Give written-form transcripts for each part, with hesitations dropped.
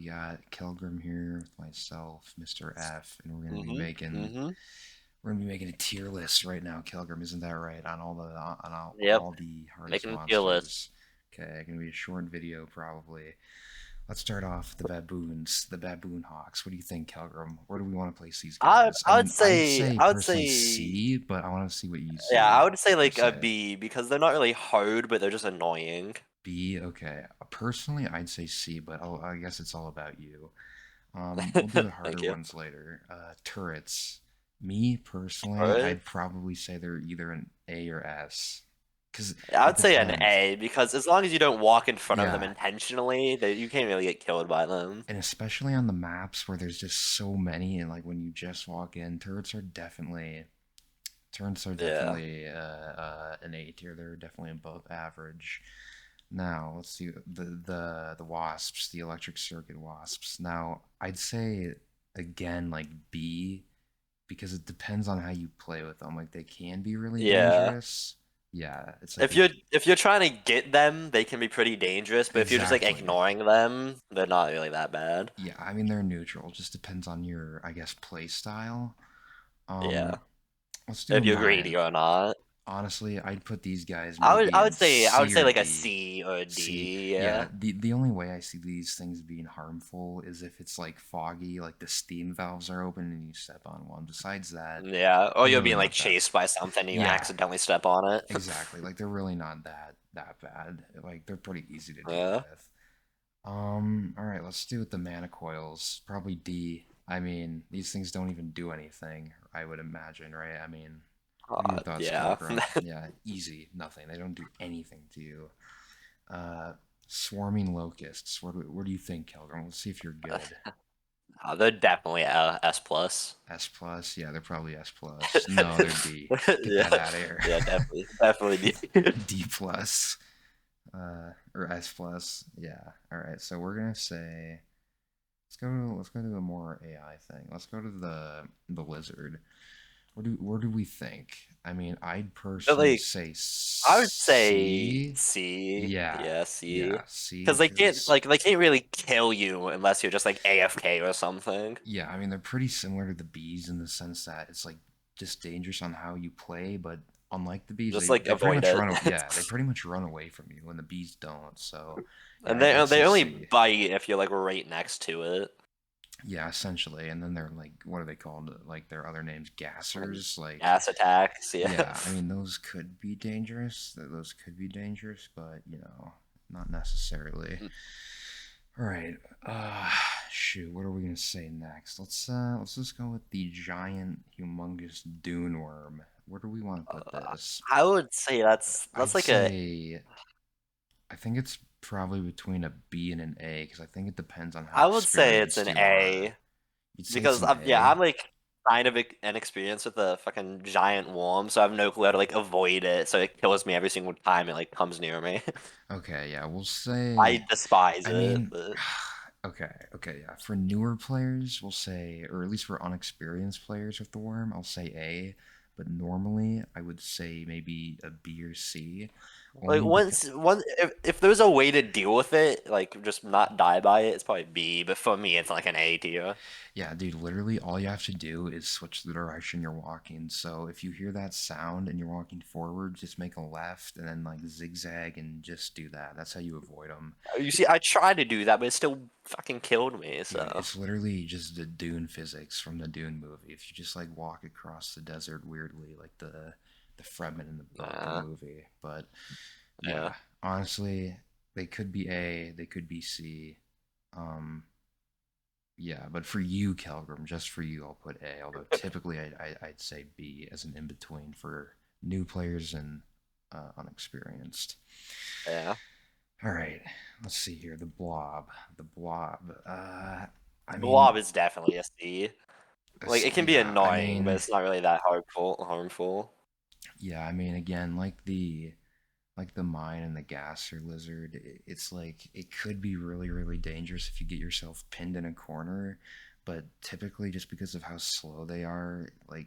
We got Kelgrim here with myself, Mr. F, and Mm-hmm. Mm-hmm. we're gonna be making a tier list right now, Kelgrim, isn't that right? On Yep. all the hardest Making a tier list. monsters. Okay, gonna be a short video probably. Let's start off with the baboons, the baboon hawks. What do you think, Kelgrim? Where do we want to place these I guys? I I would mean, I'd say say I would personally say C, but I want to see what you yeah, I see. would say You like a say B because they're not really hard, but they're just annoying. B. Okay, personally, I'd say C, but I guess it's all about you. We'll do the Thank harder you. ones later. Turrets. Me personally, Alright. I'd probably say they're either an A or S, because I it would say an depends. A because as long as you don't walk in front of them Yeah, intentionally, you can't really get killed by them. and especially on the maps where there's just so many, and like when you just walk in, turrets are Yeah. definitely an A tier. They're definitely above average. Now let's see the wasps, the electric circuit wasps. Now I'd say again like B because it depends on how you play with them. Like they can be really Yeah. dangerous. Yeah, it's like If they you're trying to get them, they can be pretty dangerous, but if you're just like exactly. ignoring them, they're not really that bad. Yeah, I mean they're neutral. It just depends on your, I guess, play style. Yeah. Um, let's do a If you're mine. greedy or not. Honestly, I'd put these guys I would maybe I in would say I would C say or like a D. C or a C. D, Yeah, yeah. the only way I see these things being harmful is if it's like foggy, like the steam valves are open and you step on one. Besides that, Yeah. Or they're you're really being like not that. chased by something and you Yeah, accidentally step on it. exactly. Like they're really not that bad. Like they're pretty easy to deal Yeah. with. All right, let's do with the mana coils. Probably D. I mean, these things don't even do anything, I would imagine, right? I mean, what are your thoughts, Yeah. Kelgrim? Yeah, easy, nothing. They don't do anything to you. Uh, Swarming locusts. What do you think, Kelgrim? Let's see if you're good. They're definitely a S plus. S plus? Yeah, they're probably S plus. No, they're D. Get that Yeah. out of here. Yeah, definitely. Definitely D. D plus. Or S plus. Yeah. All right. So we're gonna say let's go to a more AI thing. Let's go to the lizard. Where do we think? I mean, I'd But personally like say I would say C. C. Yeah. Yeah, C. Yeah, C Because cuz they can't really kill you unless you're just like AFK or something. yeah, I mean they're pretty similar to the bees in the sense that it's like just dangerous on how you play, but unlike the bees, Just like they pretty avoid much it. run yeah, they pretty much run away from you when the bees don't. So, yeah, And I'd they say only C. bite if you're like right next to it. Yeah, essentially. And then they're like, what are they called? Like their other names, And gassers. Like, gas attacks, yeah. yeah, I mean, those could be dangerous. Those could be dangerous, but not necessarily. All right. Uh, Shoot. What are we gonna say next? Let's just go with the giant, humongous dune worm. Where do we want to put this? I would say I'd that's like a say I think it's probably between a B and an A because I think it depends on how I would say it's experienced an you are. A You'd say it's because an yeah, A. I'm like kind of inexperienced with the fucking giant worm, so I have no clue how to like avoid it, so it kills me every single time it like comes near me. Okay, yeah, we'll say. I despise I it, mean, but okay, yeah. For newer players, we'll say, or at least for unexperienced players with the worm, I'll say A. But normally, I would say maybe a B or C, like only because if there's a way to deal with it, like just not die by it, it's probably B, but for me it's like an A tier. yeah, dude, literally all you have to do is switch the direction you're walking. So if you hear that sound and you're walking forward, just make a left and then like zigzag and just do that. That's how you avoid them. You see, I tried to do that, but it still fucking killed me, Dude, so it's literally just the Dune physics from the Dune movie. If you just like walk across the desert weirdly, like the Fremen in the book and uh, movie. But yeah. yeah, honestly, they could be A, they could be C. Um, yeah, but for you, Kelgrim, just for you, I'll put A. Although typically I'd say B as an in between for new players and unexperienced. Yeah. All right, let's see here. The Blob. The Blob. I mean, Blob is definitely a C. Like it can be yeah. I annoying, but mean, it's not really that harmful. yeah. I mean, again, like the mine and the gasser lizard, it's like it could be really dangerous if you get yourself pinned in a corner. But typically, just because of how slow they are, like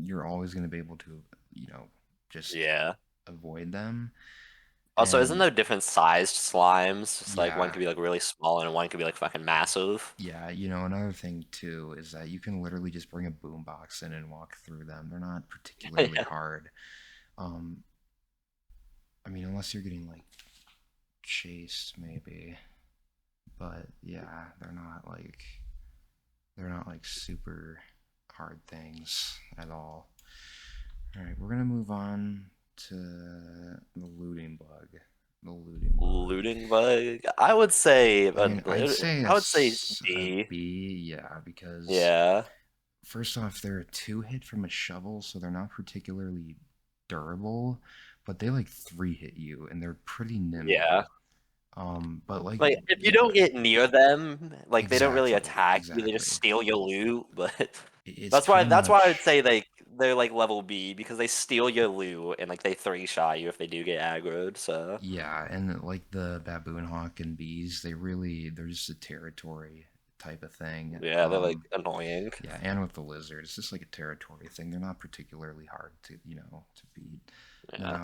you're always going to be able to, you know, just Yeah. avoid them. Also, isn't And there different sized slimes? It's like one yeah, could be like really small and one could be like fucking massive. yeah, another thing too is that you can literally just bring a boombox in and walk through them. They're not particularly Yeah. hard. Um, I mean, unless you're getting like chased, maybe. But yeah, they're not like super hard things at all. All right, we're gonna move on to the looting bug. The looting bug. Looting bug. I would say, I mean, I'd say I would say a B. B, yeah, because Yeah. first off, they're a two hit from a shovel, so they're not particularly durable, but they like three hit you, and they're pretty Yeah. nimble. But like, Like if you yeah, don't get near them, like they don't really exactly, attack you. They just exactly. steal your loot. But It's that's why pretty I'd much. say like they're like level B because they steal your loot and like they three shot you if they do get aggroed. So Yeah, and like the baboon hawk and bees, they're just a territory type of thing. yeah, they're like annoying. Yeah, and with the lizard, it's just like a territory thing. They're not particularly hard to, to beat. Yeah.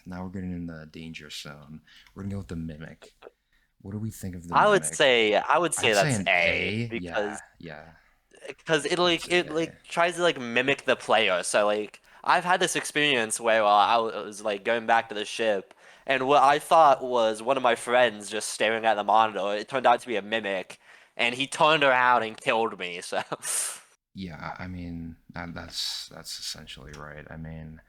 Now we're getting in the danger zone. We're gonna go with the mimic. What do we think of the I would mimic? say I'd say that's an A A. Yeah, because yeah, I'd say it A. like tries to like mimic the player. So like I've had this experience where I was like going back to the ship, and what I thought was one of my friends just staring at the monitor. It turned out to be a mimic, and he turned around and killed me. So Yeah, I mean that's essentially right. I mean,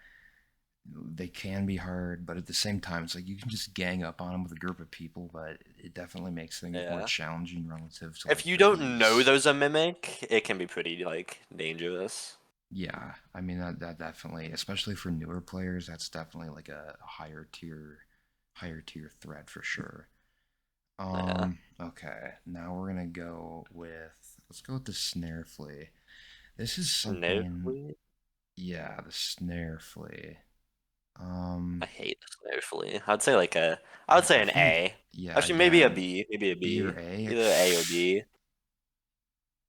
they can be hard, but at the same time, it's like you can just gang up on them with a group of people, but it definitely makes things more yeah, challenging relative to if like you the don't know bees. there's a mimic, it can be pretty like dangerous. Yeah, I mean that definitely, especially for newer players, that's definitely like a higher tier threat for sure. Yeah, Okay, now we're gonna go with let's go with the snare flea. This is something, Snowflake. yeah, the snare flea. I Um, hate Snowflake. I I, would say I an think, A. yeah, Actually, maybe a again, B. Maybe a B or B. A. Either A or B.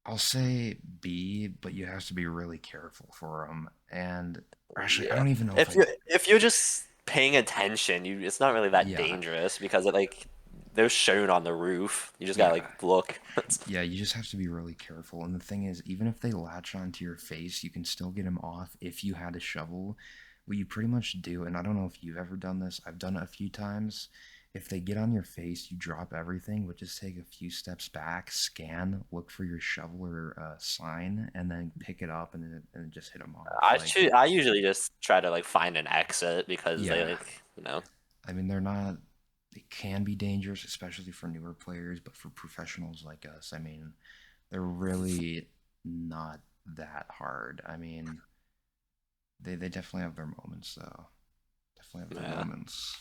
I'll say B, but you have to be really careful for them. And actually, I Yeah. don't even know if I. If you're just paying attention, you it's not really that Yeah, dangerous because it like they're shown on the roof. You just gotta yeah, like look. yeah. You just have to be really careful. And the thing is, even if they latch onto your face, you can still get them off if you had a shovel. What you pretty much do, and I don't know if you've ever done this. I've done it a few times. If they get on your face, you drop everything, but just take a few steps back, scan, look for your shovel or sign, and then pick it up and just hit them off. Like, I usually just try to like find an exit because they yeah, like you know. I mean, they're not. They can be dangerous, especially for newer players, but for professionals like us, I mean, they're really not that hard. I mean, they definitely have their moments, though. Definitely have their Yeah. moments.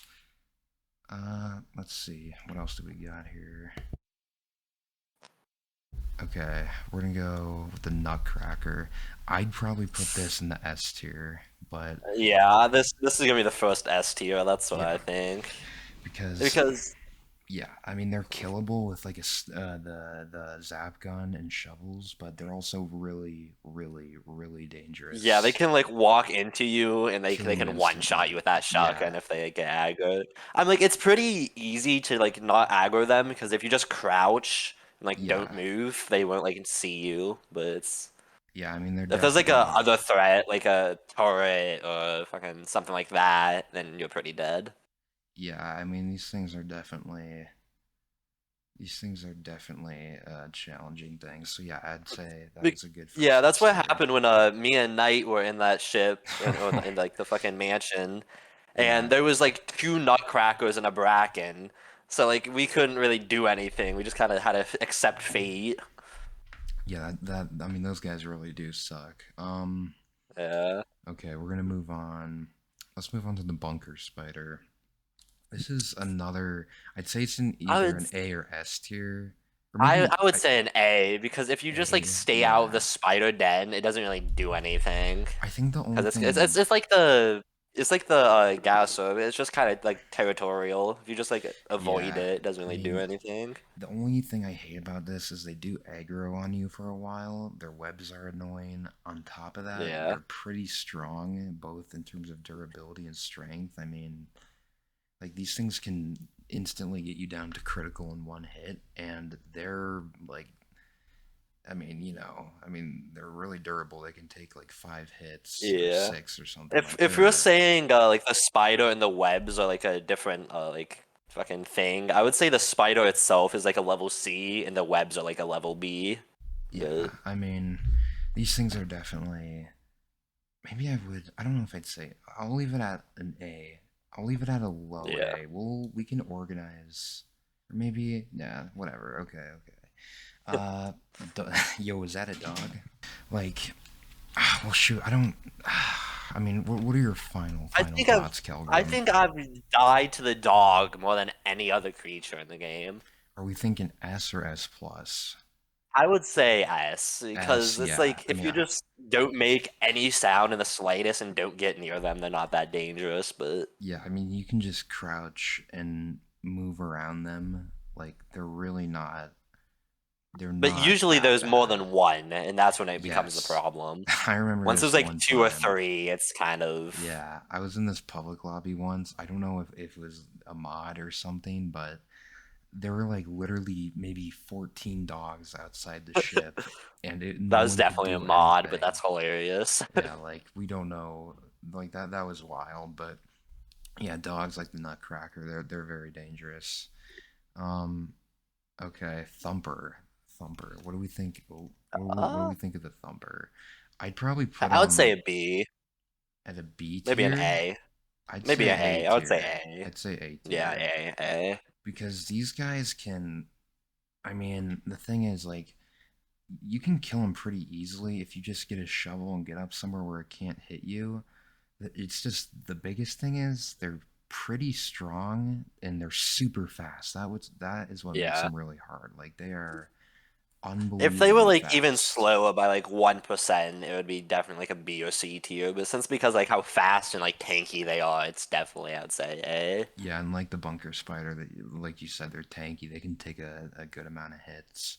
Let's see. What else do we got here? Okay, we're gonna go with the Nutcracker. I'd probably put this in the S tier, but Yeah, this is gonna be the first S tier. That's what I yeah, think. because Because yeah, I mean they're killable with like the zap gun and shovels, but they're also really, really, really yeah, they dangerous, can like walk into you and kill they you can one shot you instantly. with that Yeah, shotgun if they get aggroed. I'm like, it's pretty easy to like not aggro them because if you just crouch and like don't yeah, move, they won't like see you. But it's yeah. I mean they're if there's like a definitely. other threat, like a turret or fucking something like that, then you're pretty dead. Yeah, I mean these things are definitely challenging things. So yeah, I'd say that Be- is a good Yeah, first that's S what tier. happened when me and Knight were in that ship in like the fucking mansion, Yeah, and there was like two nutcrackers and a bracken, so like we couldn't really do anything. We just kind of had to accept fate. yeah. I mean, those guys really do suck. Yeah, Okay, we're gonna move on. Let's move on to the bunker spider. This is another. I'd say it's in I either would an A or S tier, or maybe I would say an A because if you just like A. stay out of the Yeah, spider den, it doesn't really do anything. I think the Because only thing. it's like the It's like the Gasso. It's just kind of like territorial. If you just like avoid Yeah, it, it doesn't I really do mean, anything. the only thing I hate about this is they do aggro on you for a while. Their webs are annoying. On top of that, Yeah. they're pretty strong, both in terms of durability and strength. I mean, like these things can instantly get you down to critical in one hit, and they're like, they're really durable. They can take like 5 hits or Yeah. 6 or something. If Like if you're they're, saying like the spider and the webs are like a different like fucking thing, I would say the spider itself is like a level C and the webs are like a level B. yeah. But I mean, these things are definitely. Maybe I would. I don't know if I'd say. I'll leave it at an A. I'll leave it at a low yeah. A. We can organize, or maybe yeah, whatever. Okay, okay. Uh, yo, is that a dog? Like, well, shoot. I don't. I mean, what are your I final think I've thoughts, I Kelgrim? think I've died to the dog more than any other creature in the game. Are we thinking S or S plus? I would say S S, because it's yeah. like I if mean, you just don't make any sound in the slightest and don't get near them, they're not that dangerous. But yeah. I mean, you can just crouch and move around them. Like, they're really not. They're but not usually that there's more bad. than one, and that's when it becomes the Yes. problem. I remember Once there's this like one two or time. three, it's kind of Yeah, I was in this public lobby once. I don't know if it was a mod or something, but there were like literally maybe 14 dogs outside the ship, and no that was one could definitely a do mod, but anything. that's hilarious. Yeah, like we don't know, like that was wild, but yeah, dogs like the Nutcracker, they're very dangerous. Um, okay, Thumper. What do we think? What do Uh, we think of the Thumper? I'd probably put I would say him a B, at a B maybe an tier. A, I'd maybe say an A A. I would say tier. A. I'd say A Yeah, tier A. because these guys can. I mean, the thing is, like, you can kill them pretty easily if you just get a shovel and get up somewhere where it can't hit you. It's just the biggest thing is they're pretty strong and they're super fast. That is what makes Yeah. them really hard. Like they are If they were unbelievably like even fast. slower by like 1%, it would be definitely like a B or C tier. But since because like how fast and like tanky they are, it's definitely I'd say A. Yeah, and like the bunker spider that, like you said, they're tanky. They can take a good amount of hits.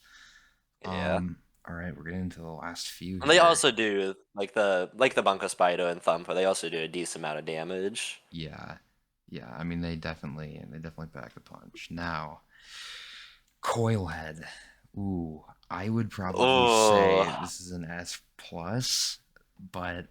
Yeah. All right, we're getting into the last few And they here. also do like the Bunker Spider and Thumper, they also do a decent amount of damage. Yeah, yeah. I mean, they definitely pack a punch. Now, Coilhead. Ooh, I would probably say Oh, this is an S plus, but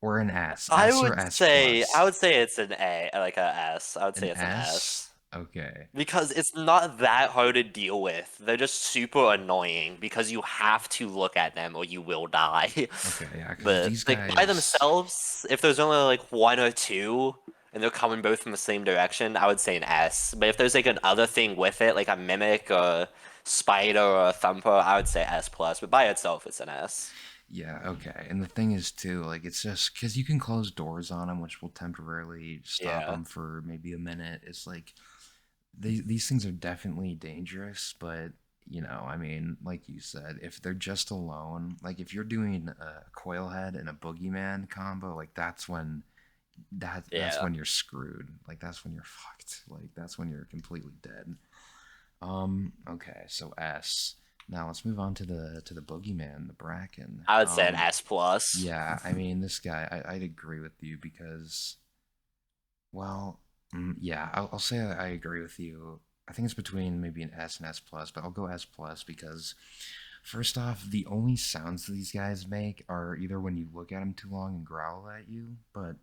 or an S, I S or would S say I plus, would say it's an A, like a S. I would an say it's an S. S. Okay, Because it's not that hard to deal with. They're just super annoying because you have to look at them or you will die. okay, yeah. Because But these like by guys, themselves, if there's only like one or two and they're coming both from the same direction, I would say an S. But if there's like another thing with it, like a mimic or spider or a thumper, I would say S plus. But by itself, it's an S. yeah, okay. And the thing is too, like it's just because you can close doors on them, which will temporarily stop Yeah. them for maybe a minute. It's like these things are definitely dangerous, but I mean, like you said, if they're just alone, like if you're doing a coil head and a boogeyman combo, like that's Yeah. when you're screwed. Like that's when you're fucked. Like that's when you're completely dead. Okay, so S. Now let's move on to the boogeyman, the Bracken. I would say an S plus. Yeah, I mean this guy, I'd agree with you because well, yeah, I'll say I agree with you. I think it's between maybe an S and S plus, but I'll go S plus because first off, the only sounds that these guys make are either when you look at them too long and growl at you, but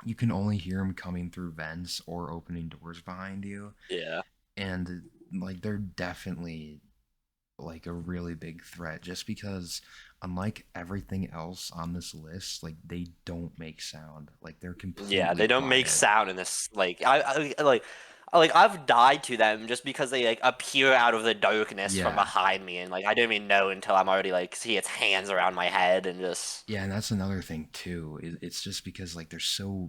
you can only hear them coming through vents or opening doors behind you, Yeah. and like they're definitely like a really big threat just because unlike everything else on this list, like they don't make sound. Like they're Yeah, completely they don't make quiet. sound in this. Like I like. Like I've died to them just because they like appear out of the darkness from Yeah. behind me, and like I don't even know until I'm already like see its hands around my head and just Yeah, and that's another thing too. It's just because like they're so,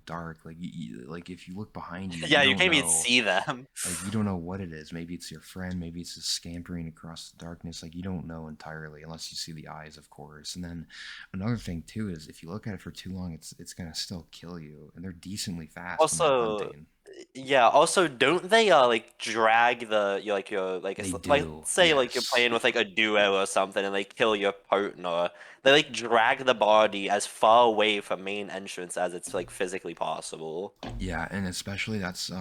dark. Like like if you look behind you, you yeah, you don't can't even know. see them. Like you don't know what it is. Maybe it's your friend, maybe it's just scampering across the darkness. Like you don't know entirely unless you see the eyes, of course. And then another thing too is if you look at it for too long, it's gonna still kill you. And they're decently fast when they're Also, hunting. yeah. Also, don't they like drag your like They it's like do, say like you're yes. playing with like a duo or something and they kill your partner. They like drag the body as far away from main entrance as it's like physically possible. Yeah, and especially that's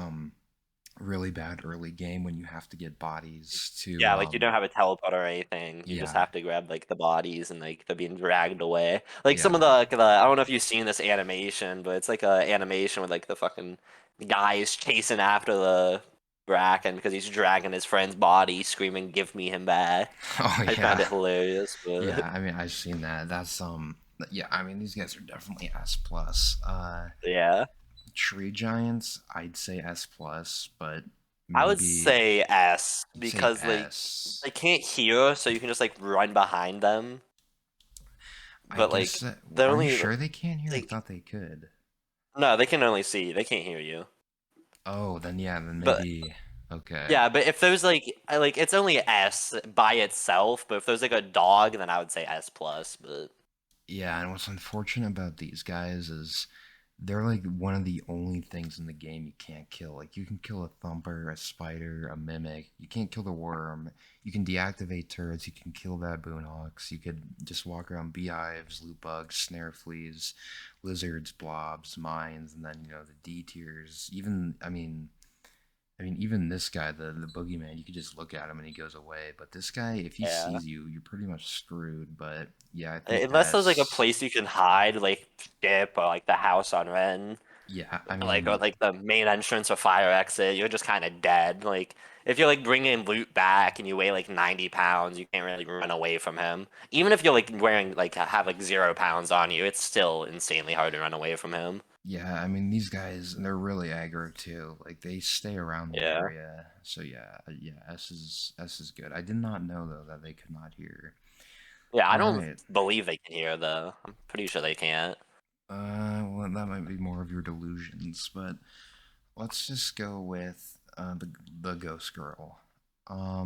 really bad early game when you have to get bodies to Yeah, like you don't have a teleport or anything. You just yeah, have to grab like the bodies and like they're being dragged away. Like some of yeah. the I don't know if you've seen this animation, but it's like a animation with like the fucking guys chasing after the Bracken because he's dragging his friend's body, screaming, "Give me him back!" Oh I found yeah. it hilarious, but Yeah, I mean I've seen that. That's yeah, I mean these guys are definitely S plus. yeah, Tree Giants, I'd say S plus, but I would maybe say S you'd say because like S. they can't hear, so you can just like run behind them. I But guess like they're are you only sure they can't hear? I like thought they could. no, they can only see. They can't hear you. Oh, then yeah, then But maybe okay. yeah, but if there's like it's only S by itself, but if there's like a dog, then I would say S plus. But Yeah, and what's unfortunate about these guys is they're like one of the only things in the game you can't kill. Like you can kill a thumper, a spider, a mimic. You can't kill the worm. You can deactivate turrets. You can kill baboon hawks. You could just walk around beehives, loot bugs, snare fleas, lizards, blobs, mines, and then the D tiers. Even I mean, even this guy, the boogeyman, you could just look at him and he goes away. But this guy, if he yeah, sees you, you're pretty much screwed. But yeah, I think unless there's like a S. place you can hide, like ship or like the house on Ren, Yeah, I like or mean, like the main entrance or fire exit, you're just kind of dead. Like if you're like bringing loot back and you weigh like 90 pounds, you can't really run away from him. Even if you're like wearing like have like 0 pounds on you, it's still insanely hard to run away from him. yeah, I mean these guys, they're really aggro too. Like they stay around the Yeah. area. So yeah, yeah, S is good. I did not know though that they could not hear. Yeah, I All don't right. believe they can hear though. I'm pretty sure they can't. Well, that might be more of your delusions, but let's just go with the ghost girl.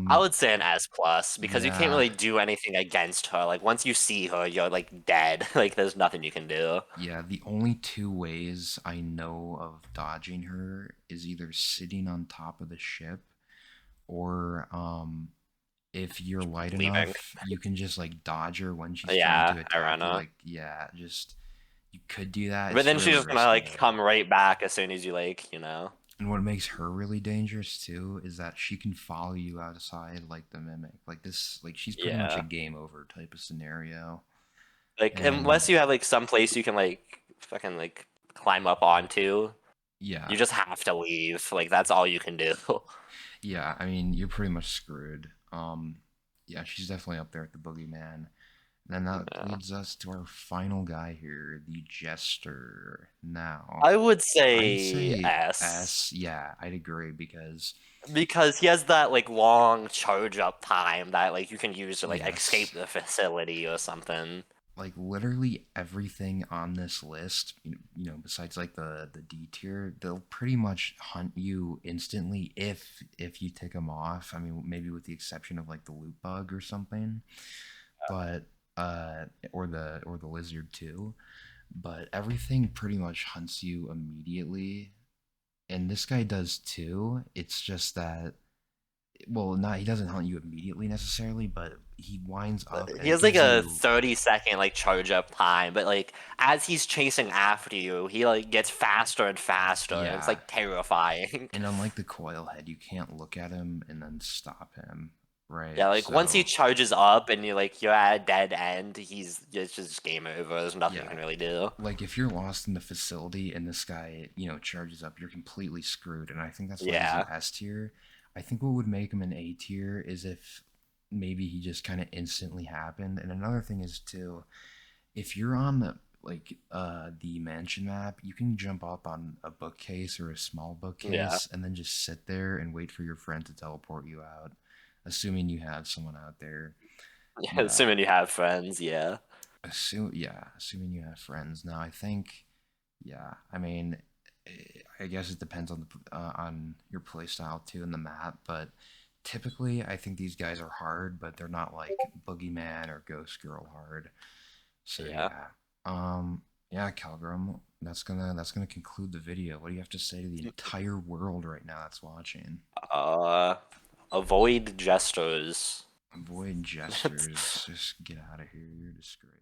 I Um, would say an S plus because you can't yeah, really do anything against her. Like once you see her, you're like dead. Like there's nothing you can do. yeah. The only two ways I know of dodging her is either sitting on top of the ship or if you're light Leaving. enough, you can just like dodge her when she's trying Yeah, to attack you. Irena. Like, yeah, just you could do that. But It's then she's really just gonna risky like though. come right back as soon as you like. And what makes her really dangerous too is that she can follow you outside like the mimic. Like this, like she's pretty much a Yeah. game over type of scenario. Like And unless you have like some place you can like fucking like climb up onto, yeah, you just have to leave. Like that's all you can do. yeah, I mean, you're pretty much screwed. Yeah, she's definitely up there at the boogeyman. And then that Yeah. leads us to our final guy here, the Jester. Now, I would I'd say say S. S. Yeah, I'd agree because Because he has that like long charge up time that like you can use to like yes, escape the facility or something. like literally everything on this list, besides like the D tier, they'll pretty much hunt you instantly if you tick them off. I mean, maybe with the exception of like the loot bug or something, but or the lizard too. But everything pretty much hunts you immediately, and this guy does too. It's just that, well, not he doesn't hunt you immediately necessarily, but he winds up and He it has like gives a you 30-second like charge up time, but like as he's chasing after you, he like gets faster and faster. It's yeah. like terrifying. And unlike the coil head, you can't look at him and then stop him, right? Yeah, like once he So charges up and you're at a dead end, it's just game over. There's nothing you yeah, can really do. like if you're lost in the facility and this guy, charges up, you're completely screwed. And I think that's why he's an Yeah. S tier. I think what would make him an A tier is if maybe he just kind of instantly happened. And another thing is too, if you're on the like the mansion map, you can jump up on a bookcase or a small Yeah. bookcase and then just sit there and wait for your friend to teleport you out, assuming you have someone out there. Yeah, Assuming you have friends, yeah. assuming you have friends. Now, I think, yeah, I mean, I guess it depends on your play style too in the map, but typically I think these guys are hard, but they're not like Boogeyman or Ghost Girl hard. So Yeah. yeah, Calgrim, that's gonna conclude the video. What do you have to say to the entire world right now that's watching? Uh, avoid gestures. Avoid gestures. Just get out of here. You're a disgrace.